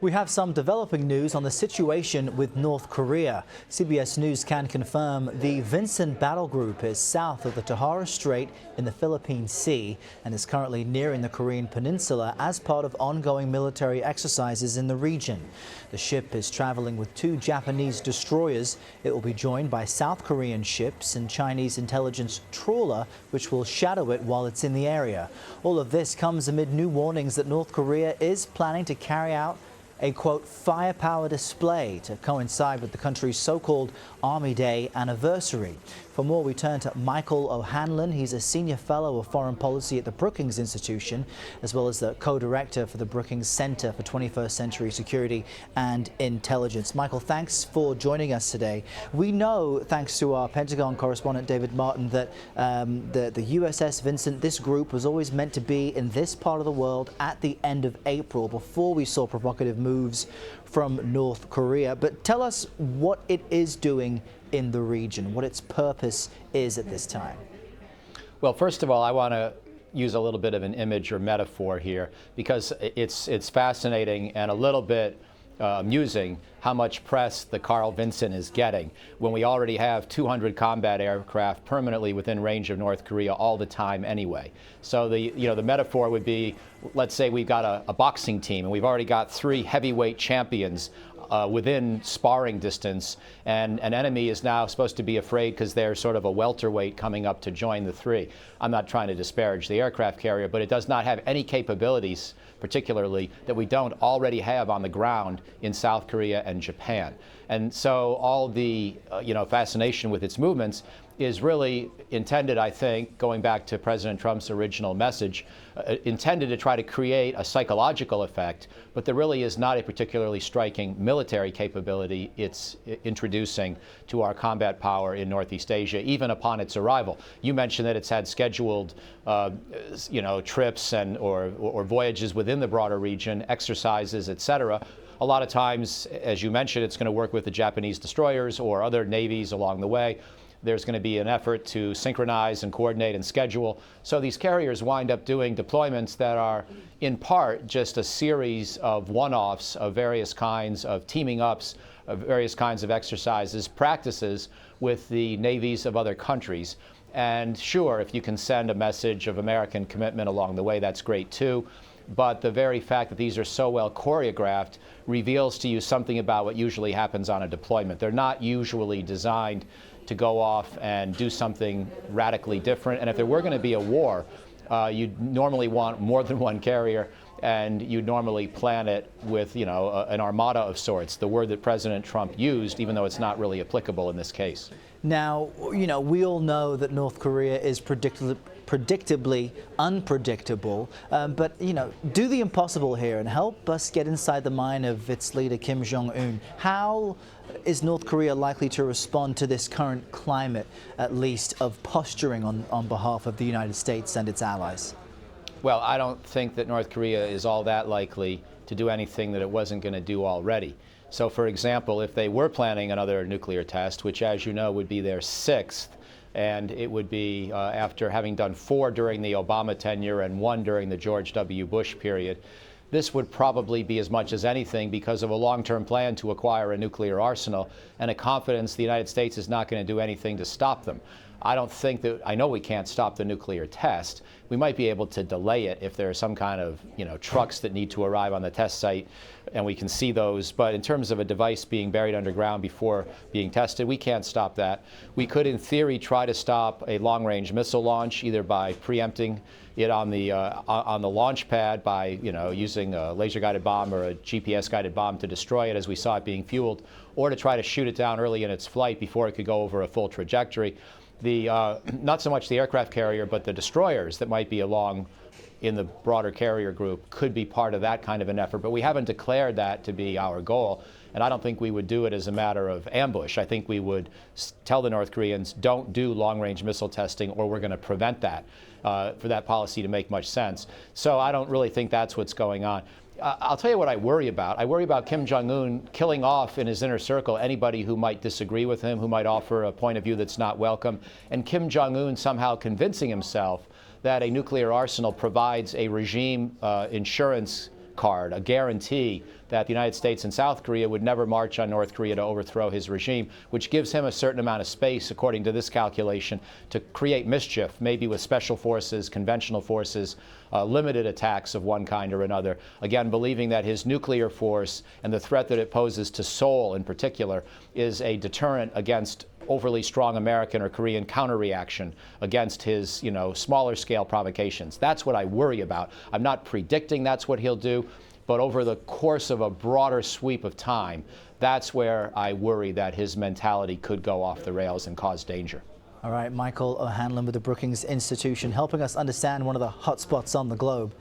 We have some developing news on the situation with North Korea. CBS News can confirm the Vincent battle group is south of the Tarawa Strait in the Philippine Sea and is currently nearing the Korean peninsula as part of ongoing military exercises in the region. The ship is traveling with 2 Japanese destroyers. It will be joined by South Korean ships and Chinese intelligence trawler, which will shadow it while it's in the area. All of this comes amid new warnings that North Korea is planning to carry out a, quote, firepower display to coincide with the country's so-called Army Day anniversary. For more, we turn to Michael O'Hanlon. He's a senior fellow of foreign policy at the Brookings Institution, as well as the co-director for the Brookings Center for 21st Century Security and Intelligence. Michael, thanks for joining us today. We know, thanks to our Pentagon correspondent David Martin, that the USS Vincent, this group was always meant to be in this part of the world at the end of April, before we saw provocative moves from North Korea. But tell us what it is doing in the region, what its purpose is at this time. Well, first of all, I want to use a little bit of an image or metaphor here, because it's fascinating and a little bit amusing how much press the Carl Vinson is getting when we already have 200 combat aircraft permanently within range of North Korea all the time anyway. So the metaphor would be, let's say we've got a boxing team and we've already got 3 heavyweight champions within sparring distance, and an enemy is now supposed to be afraid because they're sort of a welterweight coming up to join the 3. I'm not trying to disparage the aircraft carrier, but it does not have any capabilities, particularly, that we don't already have on the ground in South Korea and Japan. And so all the fascination with its movements is really intended, I think, going back to President Trump's original message, intended to try to create a psychological effect, but there really is not a particularly striking military capability it's introducing to our combat power in Northeast Asia, even upon its arrival. You mentioned that it's had scheduled, trips and or voyages within the broader region, exercises, etc. A lot of times, as you mentioned, it's going to work with the Japanese destroyers or other navies along the way. There's going to be an effort to synchronize and coordinate and schedule. So these carriers wind up doing deployments that are, in part, just a series of one-offs of various kinds of teaming ups, of various kinds of exercises, practices with the navies of other countries. And sure, if you can send a message of American commitment along the way, that's great too. But the very fact that these are so well choreographed reveals to you something about what usually happens on a deployment. They're not usually designed to go off and do something radically different. And if there were going to be a war, you'd normally want more than one carrier, and you'd normally plan it with, an armada of sorts, the word that President Trump used, even though it's not really applicable in this case. Now, we all know that North Korea is predictably unpredictable, but, do the impossible here and help us get inside the mind of its leader, Kim Jong-un. How is North Korea likely to respond to this current climate, at least, of posturing on behalf of the United States and its allies? Well, I don't think that North Korea is all that likely to do anything that it wasn't going to do already. So, for example, if they were planning another nuclear test, which, as you know, would be their 6th, and it would be after having done 4 during the Obama tenure and 1 during the George W. Bush period, this would probably be as much as anything because of a long-term plan to acquire a nuclear arsenal and a confidence the United States is not going to do anything to stop them. I know we can't stop the nuclear test. We might be able to delay it if there are some kind of, trucks that need to arrive on the test site and we can see those. But in terms of a device being buried underground before being tested, we can't stop that. We could, in theory, try to stop a long-range missile launch, either by preempting it on the launch pad by, using a laser-guided bomb or a GPS-guided bomb to destroy it as we saw it being fueled, or to try to shoot it down early in its flight before it could go over a full trajectory. Not so much the aircraft carrier, but the destroyers that might be along in the broader carrier group could be part of that kind of an effort. But we haven't declared that to be our goal. And I don't think we would do it as a matter of ambush. I think we would tell the North Koreans, don't do long-range missile testing, or we're going to prevent that, for that policy to make much sense. So I don't really think that's what's going on. I'll tell you what I worry about. I worry about Kim Jong-un killing off in his inner circle anybody who might disagree with him, who might offer a point of view that's not welcome, and Kim Jong-un somehow convincing himself that a nuclear arsenal provides a regime insurance card, a guarantee that the United States and South Korea would never march on North Korea to overthrow his regime, which gives him a certain amount of space, according to this calculation, to create mischief, maybe with special forces, conventional forces, limited attacks of one kind or another. Again, believing that his nuclear force and the threat that it poses to Seoul in particular is a deterrent against overly strong American or Korean counterreaction against his, smaller scale provocations. That's what I worry about. I'm not predicting that's what he'll do, but over the course of a broader sweep of time, that's where I worry that his mentality could go off the rails and cause danger. All right, Michael O'Hanlon with the Brookings Institution, helping us understand one of the hot spots on the globe.